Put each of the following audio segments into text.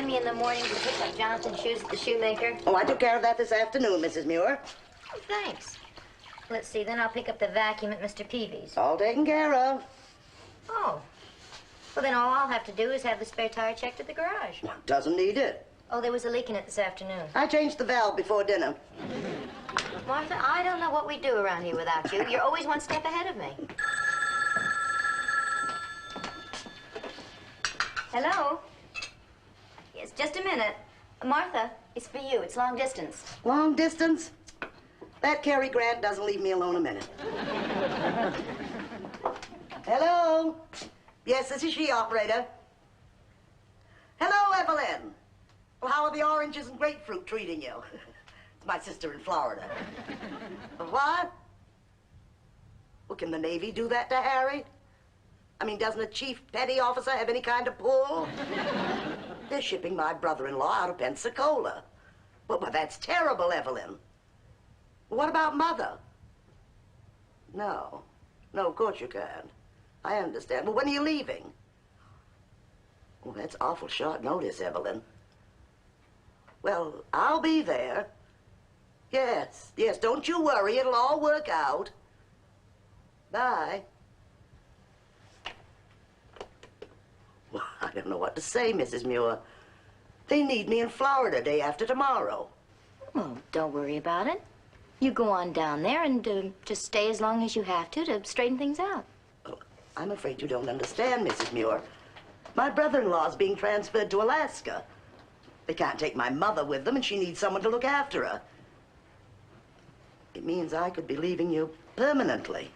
remind me in the morning to pick up Jonathan's shoes at the shoemaker? Oh, I took care of that this afternoon, Mrs. Muir. Oh, thanks. Let's see, then I'll pick up the vacuum at Mr. Peavy's. All taken care of. Oh. Well, then all I'll have to do is have the spare tire checked at the garage. Doesn't need it. Oh, there was a leak in it this afternoon. I changed the valve before dinner. Martha, I don't know what we'd do around here without you. You're always one step ahead of me. Hello? Yes, just a minute. Martha, it's for you. It's long distance. Long distance? That Cary Grant doesn't leave me alone a minute. Hello? Yes, this is she, operator. Hello, Evelyn. Well, how are the oranges and grapefruit treating you? It's my sister in Florida. What? Well, can the Navy do that to Harry? I mean, doesn't a chief petty officer have any kind of pull? They're shipping my brother-in-law out of Pensacola. Well, that's terrible, Evelyn. What about Mother? No. No, of course you can't. I understand. Well, when are you leaving? Well, that's awful short notice, Evelyn. Well, I'll be there. Yes, yes, don't you worry. It'll all work out. Bye. Well, I don't know what to say, Mrs. Muir. They need me in Florida day after tomorrow. Well, don't worry about it. You go on down there and just stay as long as you have to straighten things out. Oh, I'm afraid you don't understand, Mrs. Muir. My brother-in-law's being transferred to Alaska. They can't take my mother with them, and she needs someone to look after her. It means I could be leaving you permanently.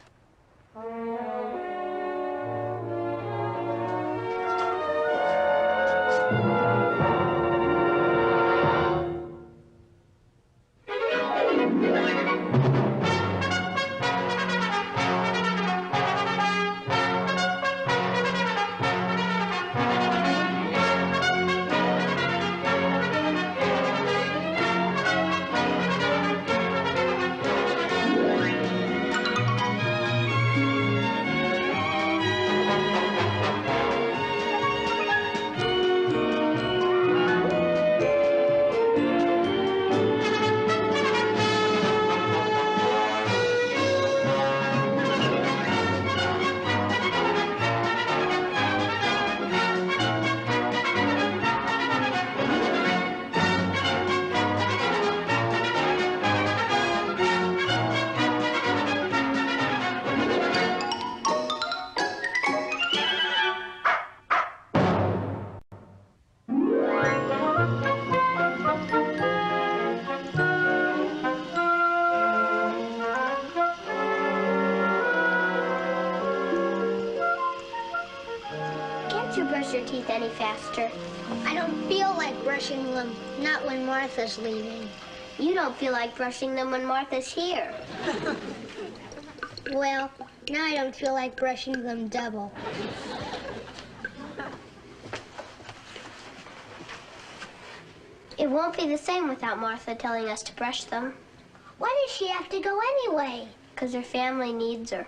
Your teeth any faster. I don't feel like brushing them, not when Martha's leaving. You don't feel like brushing them when Martha's here. Well, now I don't feel like brushing them double. It won't be the same without Martha telling us to brush them. Why does she have to go anyway? Because her family needs her.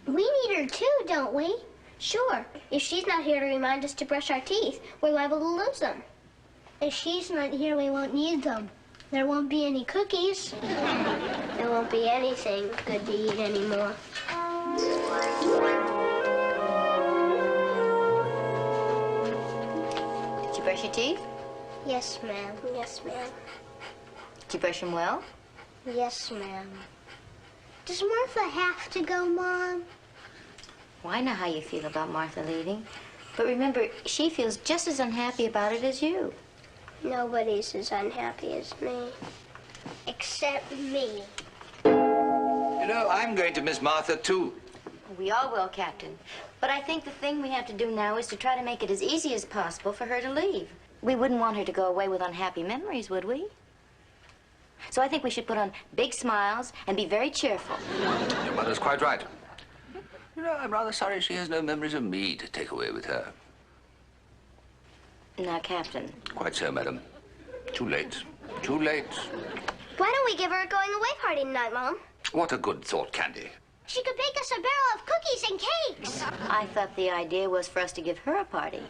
We need her too, don't we? Sure. If she's not here to remind us to brush our teeth, we're liable to lose them. If she's not here, we won't need them. There won't be any cookies. There won't be anything good to eat anymore. Did you brush your teeth? Yes, ma'am. Yes, ma'am. Did you brush them well? Yes, ma'am. Does Martha have to go, Mom? Well, I know how you feel about Martha leaving. But remember, she feels just as unhappy about it as you. Nobody's as unhappy as me. Except me. You know, I'm going to miss Martha, too. We all will, Captain. But I think the thing we have to do now is to try to make it as easy as possible for her to leave. We wouldn't want her to go away with unhappy memories, would we? So I think we should put on big smiles and be very cheerful. Your mother's quite right. You know, I'm rather sorry she has no memories of me to take away with her. Now, Captain. Quite so, madam. Too late. Too late. Why don't we give her a going-away party tonight, Mom? What a good thought, Candy. She could bake us a barrel of cookies and cakes. I thought the idea was for us to give her a party.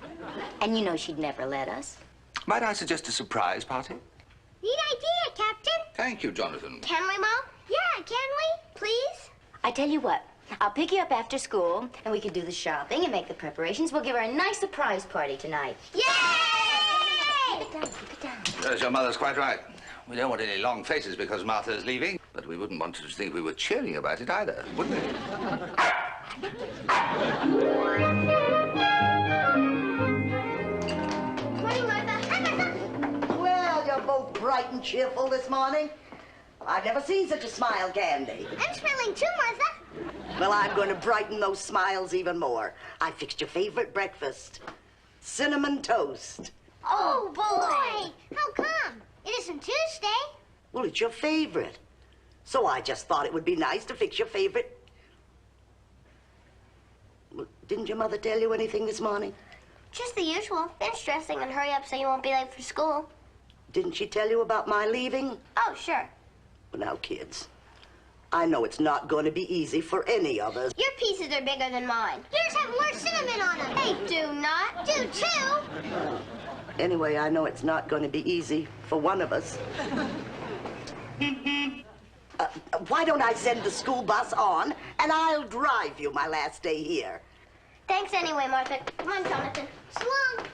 And you know she'd never let us. Might I suggest a surprise party? Neat idea, Captain. Thank you, Jonathan. Can we, Mom? Yeah, can we? Please? I tell you what, I'll pick you up after school, and we can do the shopping and make the preparations. We'll give her a nice surprise party tonight. Yay! Keep it down, keep it down. Yes, your mother's quite right. We don't want any long faces because Martha's leaving, but we wouldn't want her to think we were cheering about it either, would we? Morning, Martha. Well, you're both bright and cheerful this morning. I've never seen such a smile, Candy. I'm smiling too, Martha. Well, I'm going to brighten those smiles even more. I fixed your favorite breakfast. Cinnamon toast. Oh, boy. How come? It isn't Tuesday. Well, it's your favorite. So I just thought it would be nice to fix your favorite. Well, didn't your mother tell you anything this morning? Just the usual. Finish dressing and hurry up so you won't be late for school. Didn't she tell you about my leaving? Oh, sure. Well, now, kids, I know it's not going to be easy for any of us. Your pieces are bigger than mine. Yours have more cinnamon on them. They do not. Do too. Anyway, I know it's not going to be easy for one of us. Why don't I send the school bus on, and I'll drive you my last day here. Thanks anyway, Martha. Come on, Jonathan. So long.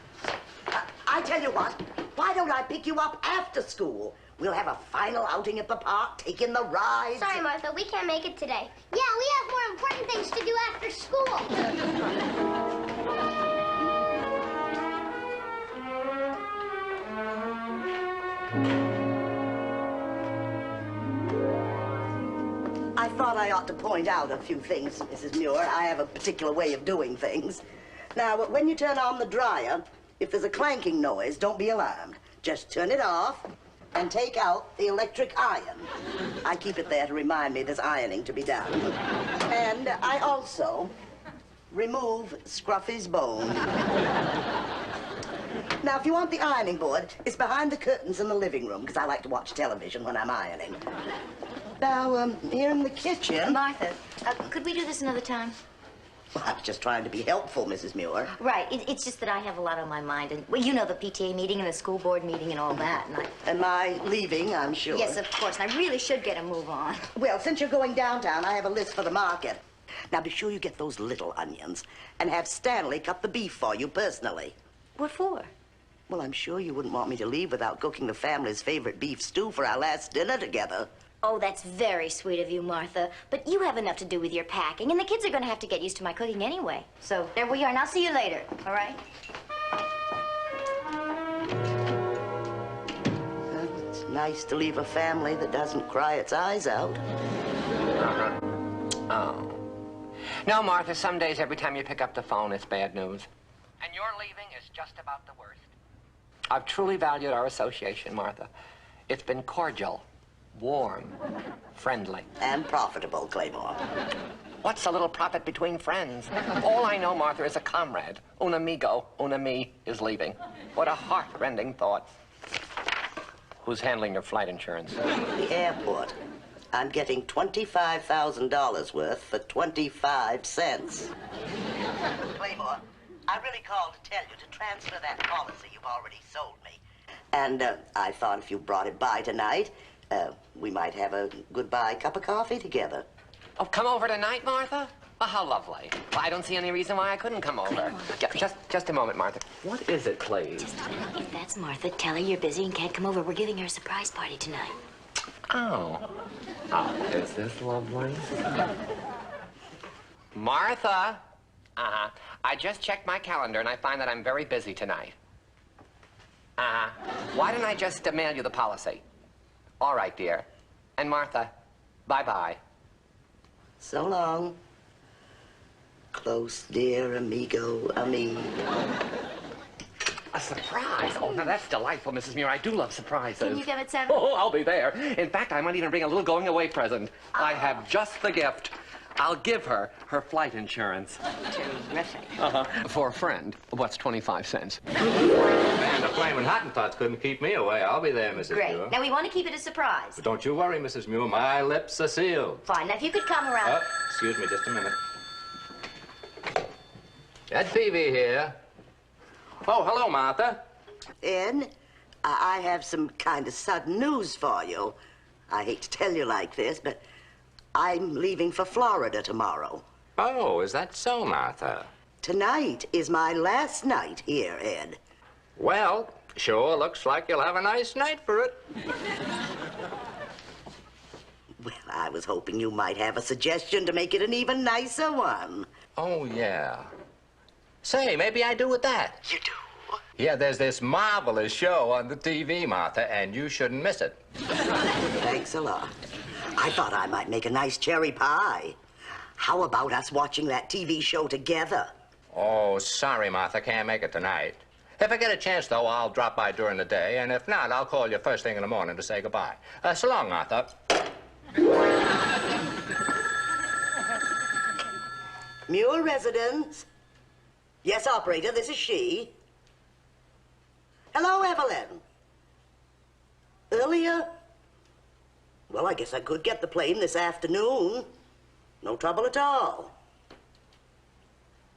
I tell you what, why don't I pick you up after school? We'll have a final outing at the park, taking the rides. Sorry, Martha. We can't make it today. Yeah, we have more important things to do after school. I thought I ought to point out a few things, Mrs. Muir. I have a particular way of doing things. Now, when you turn on the dryer, if there's a clanking noise, don't be alarmed. Just turn it off and take out the electric iron. I keep it there to remind me there's ironing to be done. And I also remove Scruffy's bone. Now, if you want the ironing board, it's behind the curtains in the living room, because I like to watch television when I'm ironing. Now, here in the kitchen... Martha, could we do this another time? Well, I was just trying to be helpful, Mrs. Muir. Right. It's just that I have a lot on my mind. And, well, you know, the PTA meeting and the school board meeting and all that. And my leaving, I'm sure. Yes, of course. And I really should get a move on. Well, since you're going downtown, I have a list for the market. Now, be sure you get those little onions and have Stanley cut the beef for you personally. What for? Well, I'm sure you wouldn't want me to leave without cooking the family's favorite beef stew for our last dinner together. Oh, that's very sweet of you, Martha. But you have enough to do with your packing, and the kids are going to have to get used to my cooking anyway. So there we are, and I'll see you later, all right? Well, it's nice to leave a family that doesn't cry its eyes out. Oh. No, Martha, some days every time you pick up the phone, it's bad news. And your leaving is just about the worst. I've truly valued our association, Martha. It's been cordial, warm, friendly. And profitable, Claymore. What's a little profit between friends? All I know, Martha, is a comrade. Un amigo, un ami is leaving. What a heart-rending thought. Who's handling your flight insurance? The airport. I'm getting $25,000 worth for 25 cents. Claymore, I really called to tell you to transfer that policy you've already sold me. And I thought if you brought it by tonight, we might have a goodbye cup of coffee together. Oh, come over tonight, Martha? Oh, how lovely. Well, I don't see any reason why I couldn't come over. Just a moment, Martha. What is it, please? Just a minute. If that's Martha, tell her you're busy and can't come over. We're giving her a surprise party tonight. Oh. Oh, is this lovely? Martha! Uh-huh. I just checked my calendar and I find that I'm very busy tonight. Uh-huh. Why didn't I just mail you the policy? All right, dear. And Martha, bye-bye. So long. Close, dear amigo, ami. A surprise? Oh, now that's delightful, Mrs. Muir. I do love surprises. Can you come at 7? Oh, I'll be there. In fact, I might even bring a little going-away present. I have just the gift. I'll give her her flight insurance. Terrific. Uh-huh. For a friend. What's 25 cents? Man, the flaming Hottentots couldn't keep me away. I'll be there, Mrs. Great. Muir. Now, we want to keep it a surprise. But don't you worry, Mrs. Muir. My lips are sealed. Fine. Now, if you could come around. Oh, excuse me just a minute. Ed Peavy here. Oh, hello, Martha. Ed, I have some kind of sudden news for you. I hate to tell you like this, but I'm leaving for Florida tomorrow. Oh, is that so, Martha? Tonight is my last night here, Ed. Well, sure looks like you'll have a nice night for it. Well, I was hoping you might have a suggestion to make it an even nicer one. Oh, yeah. Say, maybe I do with that. You do? Yeah, there's this marvelous show on the TV, Martha, and you shouldn't miss it. Thanks a lot. I thought I might make a nice cherry pie. How about us watching that TV show together? Oh, sorry, Martha, can't make it tonight. If I get a chance, though, I'll drop by during the day, and if not, I'll call you first thing in the morning to say goodbye. So long, Martha. Muir residence. Yes, operator, this is she. Hello, Evelyn. Earlier? Well, I guess I could get the plane this afternoon. No trouble at all.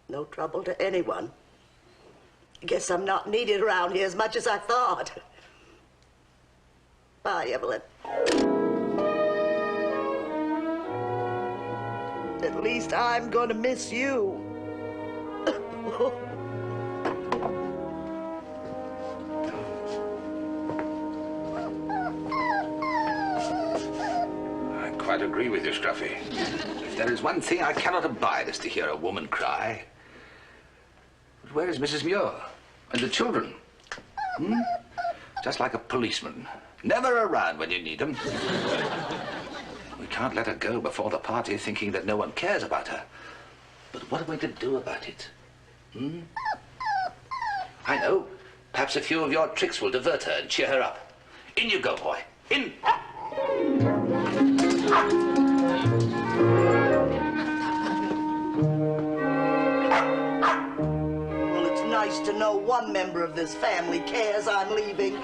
No trouble to anyone. I guess I'm not needed around here as much as I thought. Bye, Evelyn. At least I'm gonna miss you. I quite agree with you, Scruffy. If there is one thing I cannot abide, is to hear a woman cry. But where is Mrs. Muir? And the children? Hmm? Just like a policeman. Never around when you need them. We can't let her go before the party thinking that no one cares about her. But what are we to do about it? Hmm? I know. Perhaps a few of your tricks will divert her and cheer her up. In you go, boy. In! Well, it's nice to know one member of this family cares I'm leaving.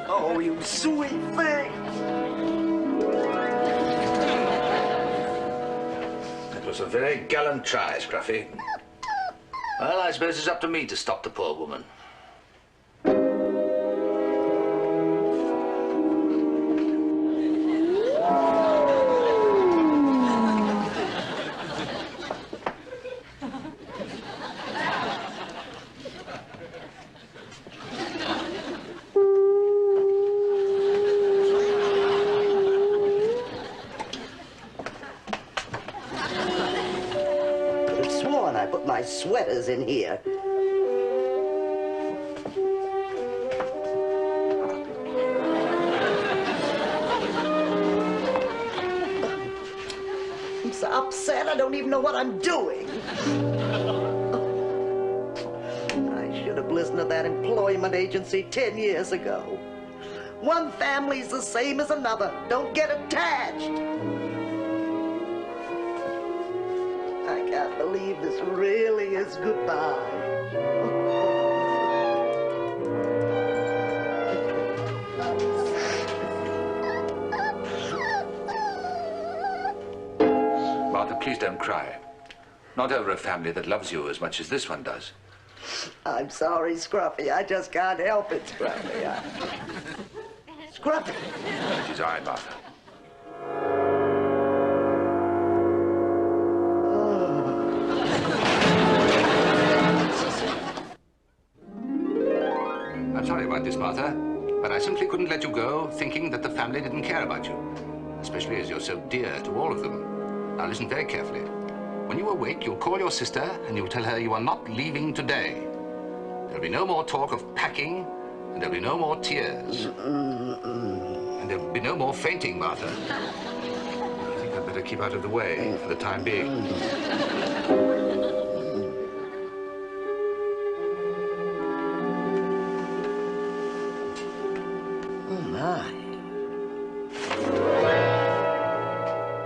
Oh, you sweet thing. It was a very gallant try, Scruffy. Well, I suppose it's up to me to stop the poor woman. I put my sweaters in here. I'm so upset I don't even know what I'm doing. I should have listened to that employment agency 10 years ago. One family's the same as another. Don't get attached. I can't believe this really is goodbye. Martha, please don't cry. Not over a family that loves you as much as this one does. I'm sorry, Scruffy. I just can't help it, Scruffy. Scruffy! It is I, Martha. I'm sorry about this, Martha, but I simply couldn't let you go thinking that the family didn't care about you, especially as you're so dear to all of them. Now listen very carefully. When you awake, you'll call your sister and you'll tell her you are not leaving today. There'll be no more talk of packing, and there'll be no more tears. And there'll be no more fainting, Martha. I think I'd better keep out of the way for the time being.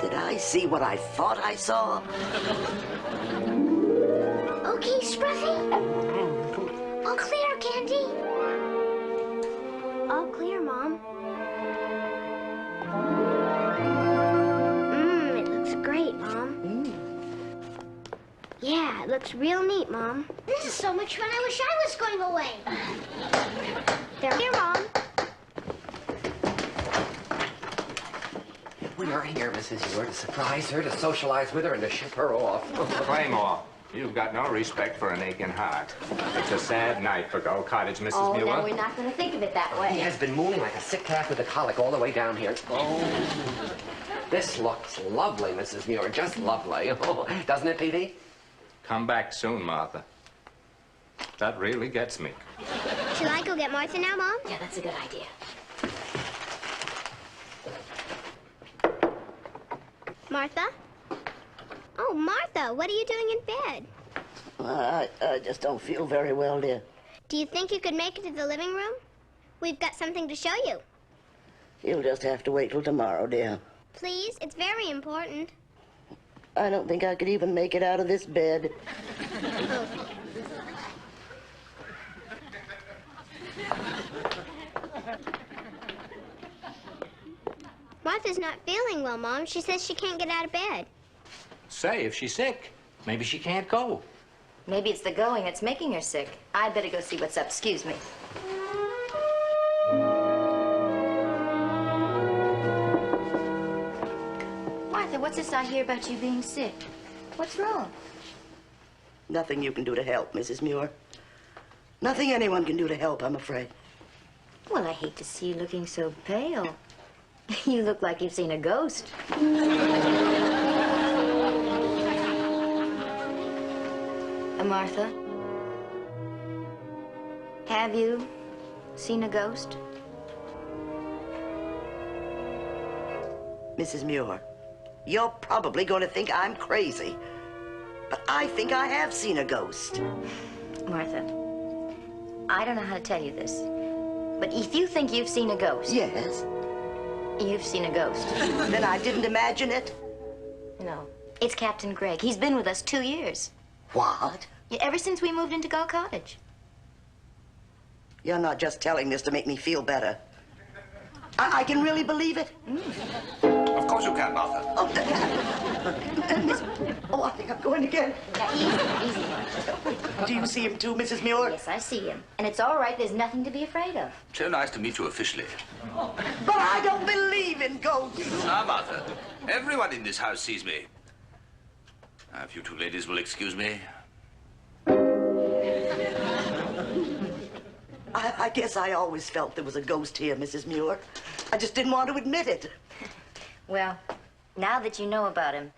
Did I see what I thought I saw? Okay, Scruffy. All clear, Candy. All clear, Mom. It looks great, Mom. Yeah, it looks real neat, Mom. This is so much fun. I wish I was going away. They're here, Mom. We are here, Mrs. Muir, to surprise her, to socialize with her, and to ship her off. Claymore, you've got no respect for an aching heart. It's a sad night for Gull Cottage, Mrs. Muir. no, we're not going to think of it that way. He has been mooning like a sick cat with a colic all the way down here. Oh. This looks lovely, Mrs. Muir, just lovely. Oh, doesn't it, Peavy? Come back soon, Martha. That really gets me. Shall I go get Martha now, Mom? Yeah, that's a good idea. Martha? Oh, Martha, what are you doing in bed? I just don't feel very well, dear. Do you think you could make it to the living room? We've got something to show you. You'll just have to wait till tomorrow, dear. Please, it's very important. I don't think I could even make it out of this bed. Martha's not feeling well, Mom. She says she can't get out of bed. Say, if she's sick, maybe she can't go. Maybe it's the going that's making her sick. I'd better go see what's up. Excuse me. Martha, what's this I hear about you being sick? What's wrong? Nothing you can do to help, Mrs. Muir. Nothing anyone can do to help, I'm afraid. Well, I hate to see you looking so pale. You look like you've seen a ghost. Martha, have you seen a ghost? Mrs. Muir, you're probably going to think I'm crazy, but I think I have seen a ghost. Martha, I don't know how to tell you this, but if you think you've seen a ghost... Yes. You've seen a ghost. Then I didn't imagine it? No. It's Captain Gregg. He's been with us 2 years. What? Yeah, ever since we moved into Gull Cottage. You're not just telling this to make me feel better. I can really believe it? Of course you can, Martha. Oh, I think I'm going again. Yeah, easy, Martha. Do you see him too, Mrs. Muir? Yes, I see him. And it's all right. There's nothing to be afraid of. So nice to meet you officially. But I don't believe in ghosts. Now, Martha, everyone in this house sees me. Now, if you two ladies will excuse me. I guess I always felt there was a ghost here, Mrs. Muir. I just didn't want to admit it. Well, now that you know about him,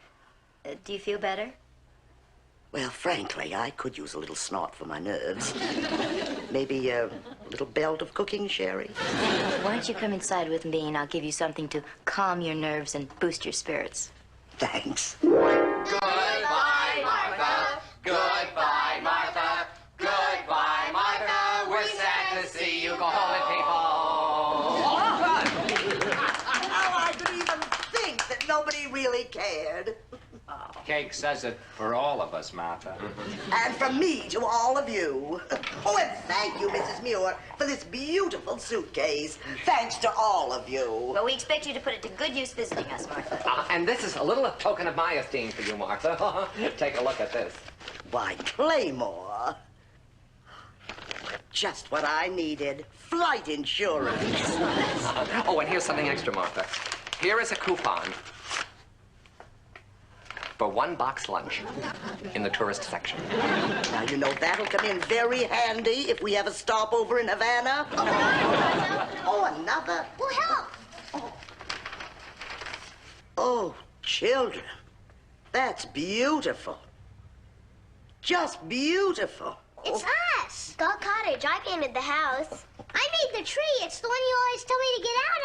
do you feel better? Well, frankly, I could use a little snort for my nerves. Maybe a little belt of cooking sherry. Why don't you come inside with me and I'll give you something to calm your nerves and boost your spirits. Thanks. Goodbye, Martha. Goodbye, Martha. Goodbye, Martha. We're sad to see you go home, people. How I could even think that nobody really cared. Cake says it for all of us, Martha. And from me to all of you. Oh, and thank you, Mrs. Muir, for this beautiful suitcase. Thanks to all of you. Well, we expect you to put it to good use visiting us, Martha. And this is a little token of my esteem for you, Martha. Take a look at this. Why, Claymore. Just what I needed. Flight insurance. Oh, and here's something extra, Martha. Here is a coupon for 1 box lunch in the tourist section. Now, you know, that'll come in very handy if we have a stopover in Havana. Oh, another. Well, help. Oh, children. That's beautiful. Just beautiful. It's us. Gull Cottage. I painted the house. I made the tree. It's the one you always tell me to get out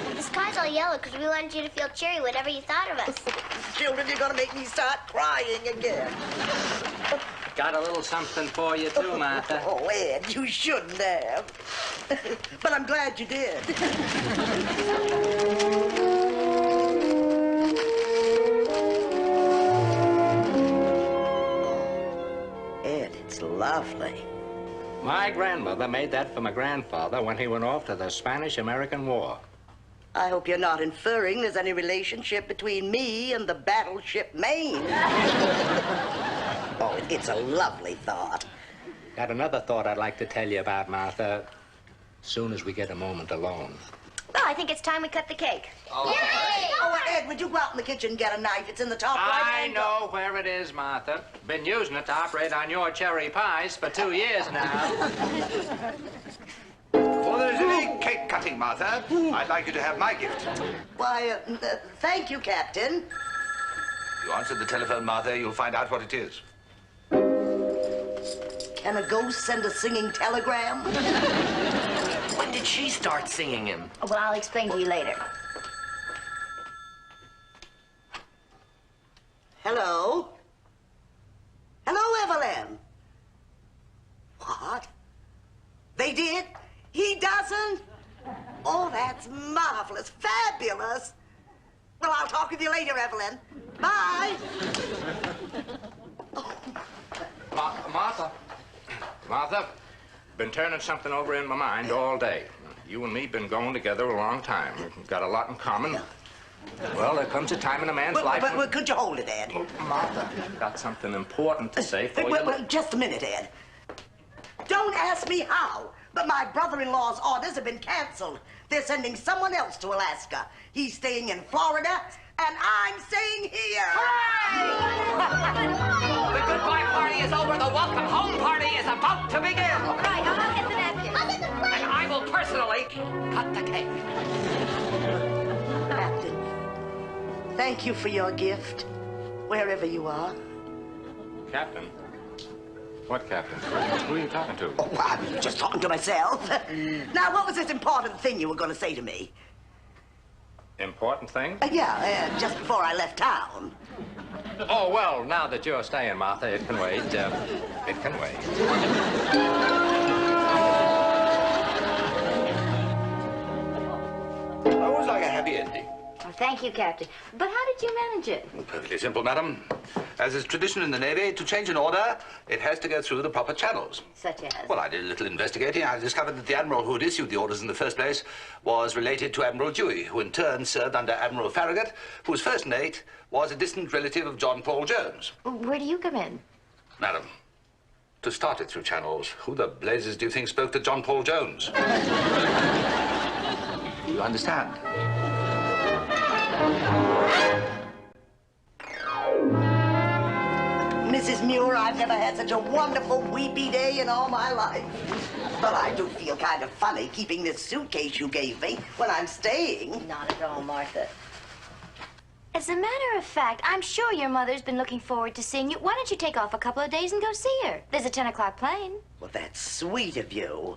of. The sky's all yellow because we wanted you to feel cheery whenever you thought of us. Children, you're gonna make me start crying again. Got a little something for you, too, Martha. Oh, Ed, you shouldn't have. But I'm glad you did. Ed, it's lovely. My grandmother made that for my grandfather when he went off to the Spanish-American War. I hope you're not inferring there's any relationship between me and the battleship Maine. Oh, it's a lovely thought. Got another thought I'd like to tell you about, Martha. Soon as we get a moment alone. Well, I think it's time we cut the cake. Oh, Ed, would you go out in the kitchen and get a knife? It's in the top right I hand. know where it is, Martha. Been using it to operate on your cherry pies for 2 years now. Before there is any cake cutting, Martha, I'd like you to have my gift. Why, thank you, Captain. If you answer the telephone, Martha, you'll find out what it is. Can a ghost send a singing telegram? When did she start singing him? Oh, well, I'll explain to you later. Hello? Hello, Evelyn. What? They did? He doesn't? Oh, that's marvelous. Fabulous. Well, I'll talk with you later, Evelyn. Bye. Martha. Martha, been turning something over in my mind all day. You and me been going together a long time. We've got a lot in common. Well, there comes a time in a man's life... But could you hold it, Ed? Oh, Martha, got something important to say for you. Well, just a minute, Ed. Don't ask me how, but my brother-in-law's orders have been canceled. They're sending someone else to Alaska. He's staying in Florida, and I'm staying here. The goodbye party is over. The welcome home party is about to begin. Right, I'll get the napkin. I'll get the plate. And I will personally cut the cake. Captain, thank you for your gift, wherever you are. Captain? What captain? Who are you talking to? Oh, I'm just talking to myself. Now, what was this important thing you were going to say to me? Important thing? Just before I left town. Oh, well, now that you're staying, Martha, it can wait. It can wait. I always like a happy ending. Oh, thank you, Captain. But how did you manage it? Well, perfectly simple, madam. As is tradition in the Navy, to change an order, it has to go through the proper channels. Such as? Well, I did a little investigating. I discovered that the admiral who had issued the orders in the first place was related to Admiral Dewey, who in turn served under Admiral Farragut, whose first mate was a distant relative of John Paul Jones. Where do you come in? Madam, to start it through channels, who the blazes do you think spoke to John Paul Jones? Do you understand? Mrs. Muir, I've never had such a wonderful weepy day in all my life. But I do feel kind of funny keeping this suitcase you gave me when I'm staying. Not at all, Martha. As a matter of fact, I'm sure your mother's been looking forward to seeing you. Why don't you take off a couple of days and go see her? There's a 10 o'clock plane. Well, that's sweet of you.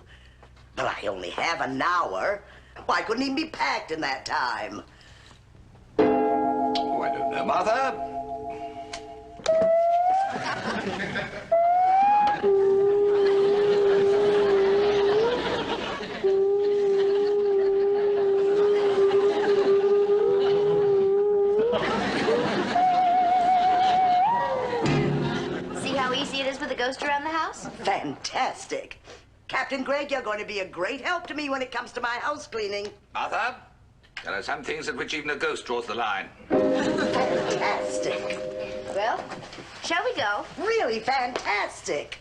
But I only have an hour. Why couldn't even be packed in that time? Oh, I don't know, Martha. See how easy it is with a ghost around the house? Fantastic. Captain Gregg, you're going to be a great help to me when it comes to my house cleaning. Martha, there are some things at which even a ghost draws the line. Fantastic. Well, shall we go? Really fantastic.